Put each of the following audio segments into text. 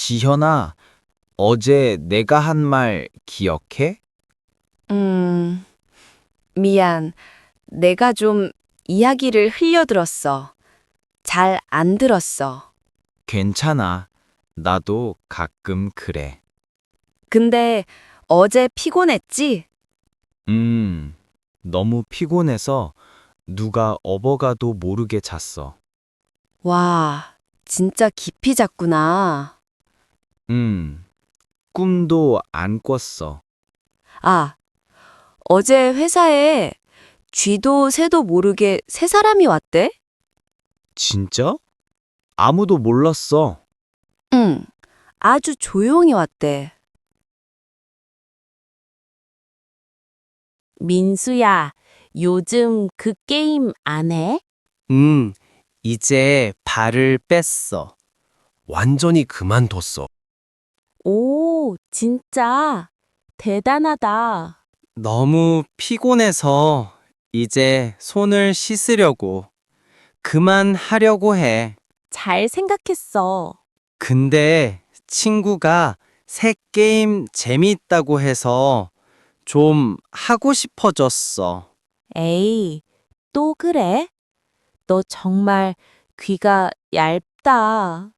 지현아, 어제 내가 한 말 기억해? 음, 미안. 내가 좀 이야기를 흘려들었어. 잘 안 들었어. 괜찮아. 나도 가끔 그래. 근데 어제 피곤했지? 음, 너무 피곤해서 누가 업어가도 모르게 잤어. 와, 진짜 깊이 잤구나. 음, 꿈도 안 꿨어. 아, 어제 회사에 쥐도 새도 모르게 세 사람이 왔대? 진짜? 아무도 몰랐어. 응, 아주 조용히 왔대. 민수야, 요즘 그 게임 안 해? 이제 발을 뺐어. 완전히 그만뒀어. 오, 진짜 대단하다. 너무 피곤해서 이제 손을 씻으려고 그만하려고 해. 잘 생각했어. 근데 친구가 새 게임 재미있다고 해서 좀 하고 싶어졌어. 에이, 또 그래? 너 정말 귀가 얇다.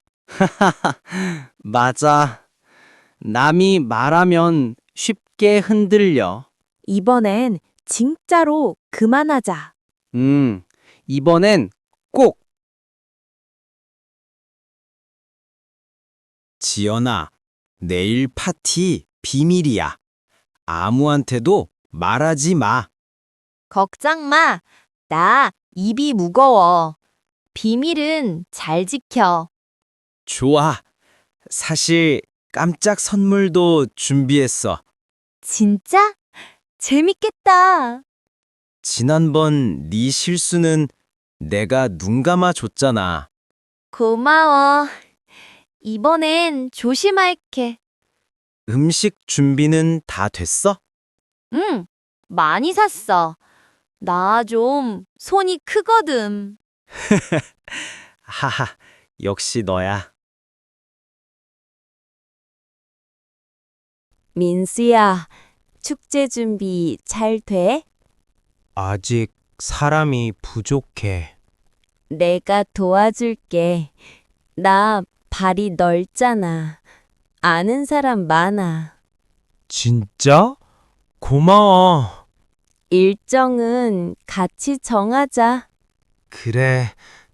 맞아. 남이 말하면 쉽게 흔들려. 이번엔 진짜로 그만하자. 이번엔 꼭 지연아, 내일 파티 비밀이야. 아무한테도 말하지 마. 걱정 마. 나 입이 무거워. 비밀은 잘 지켜. 좋아. 사실 깜짝 선물도 준비했어. 진짜? 재밌겠다. 지난번 네 실수는 내가 눈 감아 줬잖아. 고마워. 이번엔 조심할게. 음식 준비는 다 됐어? 응, 많이 샀어. 나 좀 손이 크거든. 하하, 역시 너야. 민수야, 축제 준비 잘 돼? 아직 사람이 부족해. 내가 도와줄게. 나 발이 넓잖아. 아는 사람 많아. 진짜? 고마워. 일정은 같이 정하자. 그래,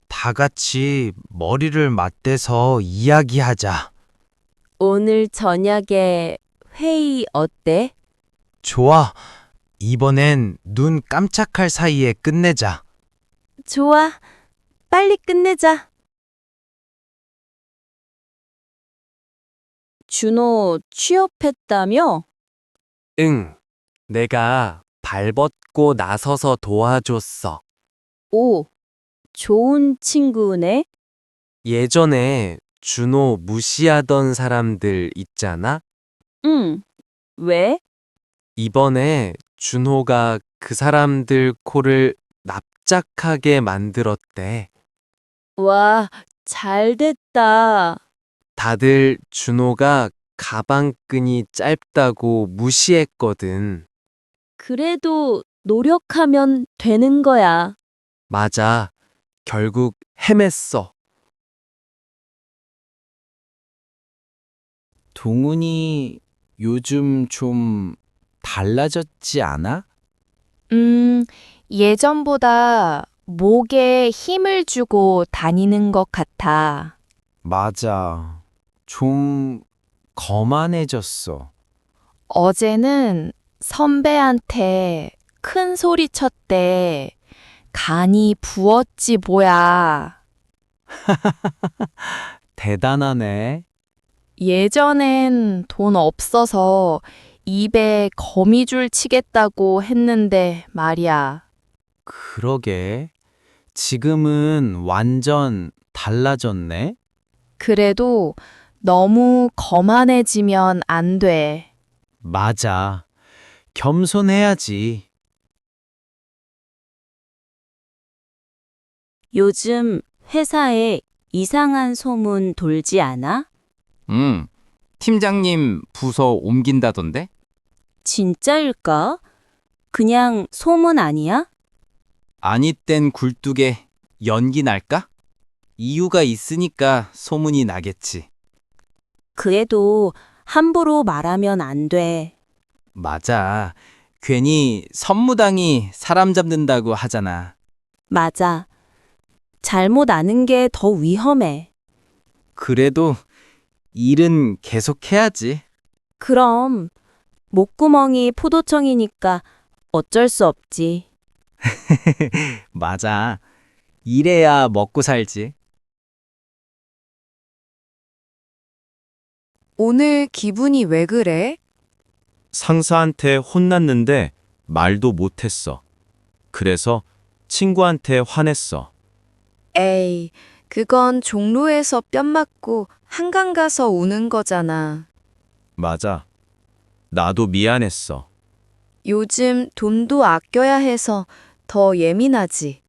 다 같이 머리를 맞대서 이야기하자. 오늘 저녁에 회의 어때? 좋아. 이번엔 눈 깜짝할 사이에 끝내자. 좋아. 빨리 끝내자. 준호 취업했다며? 응, 내가 발벗고 나서서 도와줬어. 오, 좋은 친구네. 예전에 준호 무시하던 사람들 있잖아? 응. 왜? 이번에 준호가 그 사람들 코를 납작하게 만들었대. 와, 잘 됐다. 다들 준호가 가방끈이 짧다고 무시했거든. 그래도 노력하면 되는 거야. 맞아. 결국 해냈어. 동훈이 요즘 좀 달라졌지 않아? 예전보다 목에 힘을 주고 다니는 것 같아. 맞아. 좀 거만해졌어. 어제는 선배한테 큰 소리 쳤대. 간이 부었지 뭐야. 대단하네. 예전엔 돈 없어서 입에 거미줄 치겠다고 했는데 말이야. 그러게. 지금은 완전 달라졌네. 그래도 너무 거만해지면 안 돼. 맞아. 겸손해야지. 요즘 회사에 이상한 소문 돌지 않아? 팀장님 부서 옮긴다던데? 진짜일까? 그냥 소문 아니야? 아니 땐 굴뚝에 연기 날까? 이유가 있으니까 소문이 나겠지. 그래도 함부로 말하면 안 돼. 맞아. 괜히 선무당이 사람 잡는다고 하잖아. 맞아. 잘못 아는 게 더 위험해. 그래도 일은 계속해야지. 그럼 목구멍이 포도청이니까 어쩔 수 없지. 맞아. 일해야 먹고 살지. 오늘 기분이 왜 그래? 상사한테 혼났는데 말도 못했어. 그래서 친구한테 화냈어. 에이, 그건 종로에서 뺨 맞고 한강 가서 우는 거잖아. 맞아. 나도 미안했어. 요즘 돈도 아껴야 해서 더 예민하지.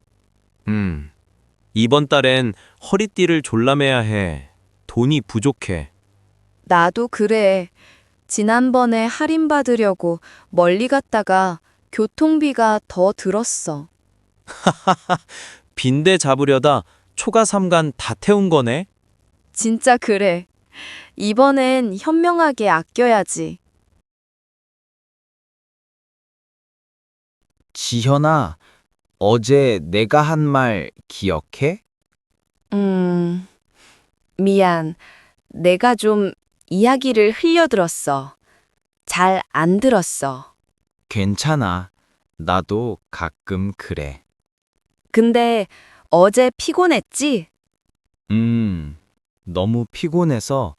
이번 달엔 허리띠를 졸라매야 해. 돈이 부족해. 나도 그래. 지난번에 할인받으려고 멀리 갔다가 교통비가 더 들었어. 빈대 잡으려다 초과 3간 다 태운 거네? 진짜 그래. 이번엔 현명하게 아껴야지. 지현아, 어제 내가 한 말 기억해? 미안. 내가 좀 이야기를 흘려들었어. 잘 안 들었어. 괜찮아. 나도 가끔 그래. 근데 어제 피곤했지? 너무 피곤해서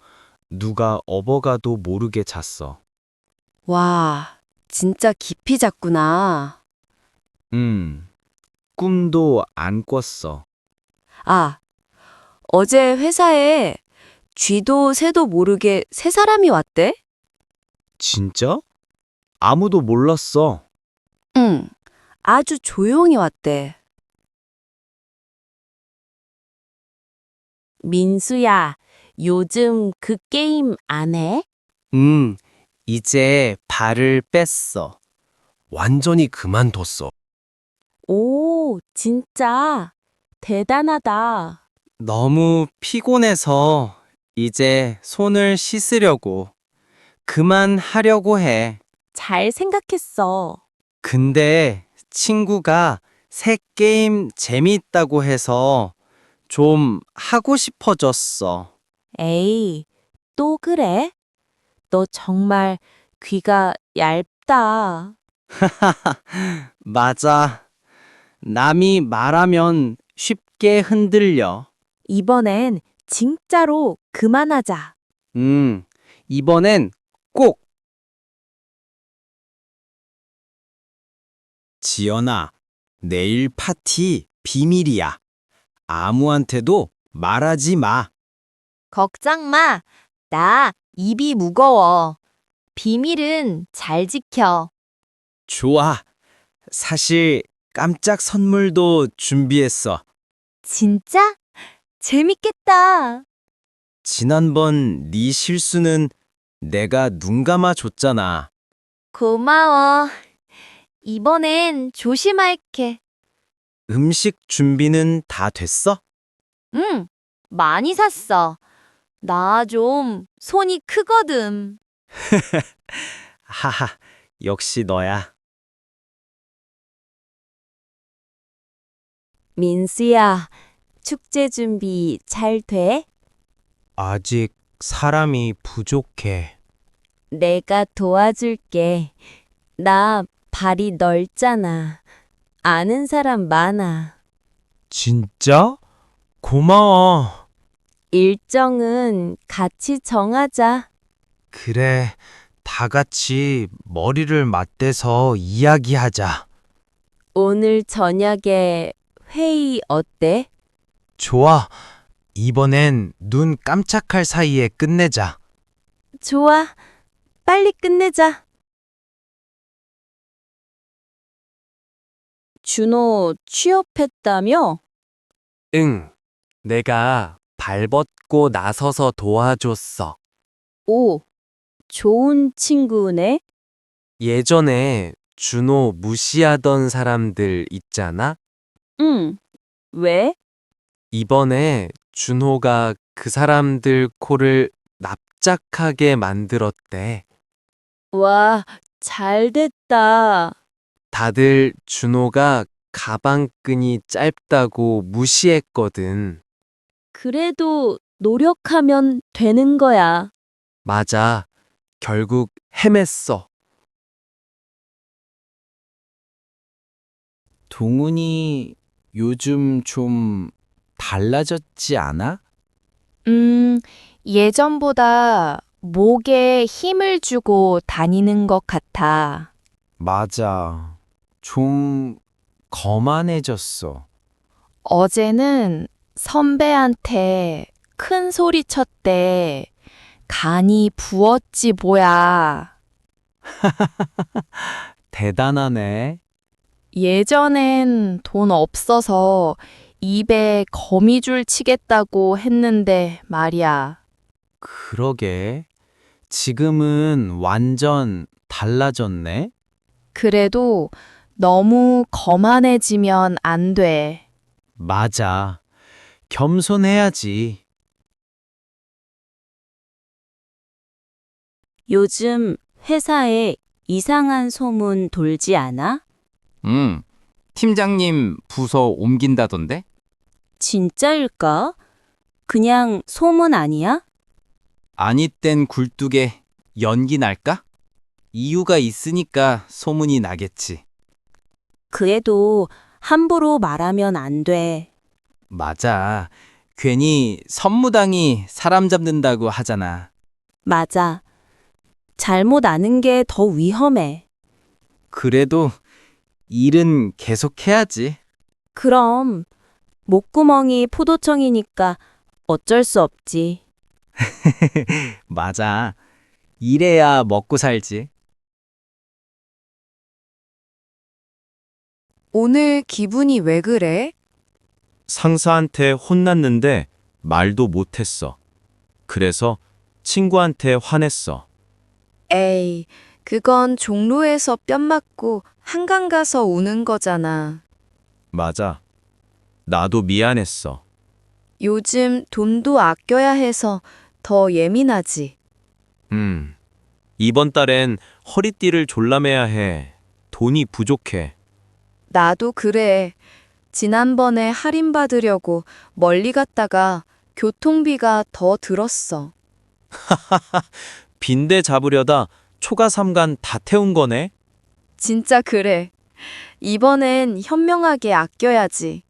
누가 업어가도 모르게 잤어. 와, 진짜 깊이 잤구나. 꿈도 안 꿨어. 아, 어제 회사에 쥐도 새도 모르게 세 사람이 왔대? 진짜? 아무도 몰랐어. 응, 아주 조용히 왔대. 민수야, 요즘 그 게임 안 해? 이제 발을 뺐어. 완전히 그만뒀어. 오, 진짜 대단하다. 너무 피곤해서 이제 손을 씻으려고 그만하려고 해. 잘 생각했어. 근데 친구가 새 게임 재미있다고 해서 좀 하고 싶어졌어. 에이, 또 그래? 너 정말 귀가 얇다. 맞아. 남이 말하면 쉽게 흔들려. 이번엔 진짜로 그만하자. 이번엔 꼭. 지연아, 내일 파티 비밀이야. 아무한테도 말하지 마. 걱정 마. 나 입이 무거워. 비밀은 잘 지켜. 좋아. 사실 깜짝 선물도 준비했어. 진짜? 재밌겠다. 지난번 네 실수는 내가 눈 감아 줬잖아. 고마워. 이번엔 조심할게. 음식 준비는 다 됐어? 응, 많이 샀어. 나 좀 손이 크거든. 하하, 역시 너야. 민수야, 축제 준비 잘 돼? 아직 사람이 부족해. 내가 도와줄게. 나 발이 넓잖아. 아는 사람 많아. 진짜? 고마워. 일정은 같이 정하자. 그래, 다 같이 머리를 맞대서 이야기하자. 오늘 저녁에 회의 어때? 좋아. 이번엔 눈 깜짝할 사이에 끝내자. 좋아. 빨리 끝내자. 준호 취업했다며? 응. 내가 발벗고 나서서 도와줬어. 오, 좋은 친구네. 예전에 준호 무시하던 사람들 있잖아? 응. 왜? 이번에 준호가 그 사람들 코를 납작하게 만들었대. 와, 잘 됐다. 다들 준호가 가방끈이 짧다고 무시했거든. 그래도 노력하면 되는 거야. 맞아. 결국 헤맸어. 동훈이 요즘 좀 달라졌지 않아? 예전보다 목에 힘을 주고 다니는 것 같아. 맞아. 좀 거만해졌어. 어제는 선배한테 큰 소리 쳤대. 간이 부었지 뭐야. 대단하네. 예전엔 돈 없어서 입에 거미줄 치겠다고 했는데 말이야. 그러게. 지금은 완전 달라졌네. 그래도 너무 거만해지면 안 돼. 맞아. 겸손해야지. 요즘 회사에 이상한 소문 돌지 않아? 팀장님 부서 옮긴다던데? 진짜일까? 그냥 소문 아니야? 아니 땐 굴뚝에 연기 날까? 이유가 있으니까 소문이 나겠지. 그래도 함부로 말하면 안 돼. 맞아. 괜히 선무당이 사람 잡는다고 하잖아. 맞아. 잘못 아는 게 더 위험해. 그래도 일은 계속해야지. 그럼 목구멍이 포도청이니까 어쩔 수 없지. 맞아. 이래야 먹고 살지. 오늘 기분이 왜 그래? 상사한테 혼났는데 말도 못했어. 그래서 친구한테 화냈어. 에이, 그건 종로에서 뺨 맞고 한강 가서 우는 거잖아. 맞아. 나도 미안했어. 요즘 돈도 아껴야 해서 더 예민하지. 이번 달엔 허리띠를 졸라매야 해. 돈이 부족해. 나도 그래. 지난번에 할인받으려고 멀리 갔다가 교통비가 더 들었어. 빈대 잡으려다 초과 3간 다 태운 거네? 진짜 그래. 이번엔 현명하게 아껴야지.